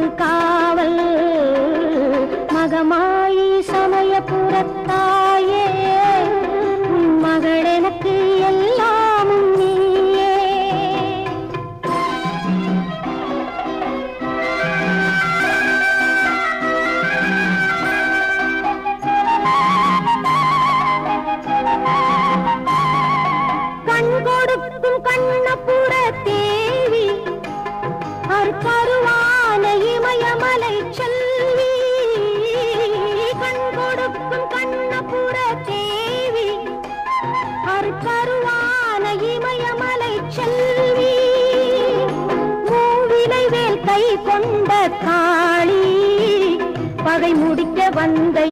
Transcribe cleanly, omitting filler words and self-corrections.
எனக்கு காவல் மகமாயி சமயபுரத்தாயே உன் மகள் எனக்கு எல்லாமும் நீயே. கண் கொடுக்கும் கண்ணபுர தேவி கருவான இமயமலை செல்வி. கண் கொடுக்கும் கண்ணபுர தேவி கருவான இமயமலை செல்வி. மூவிலை வேல் கை கொண்ட காளி பகை முடிக்க வந்த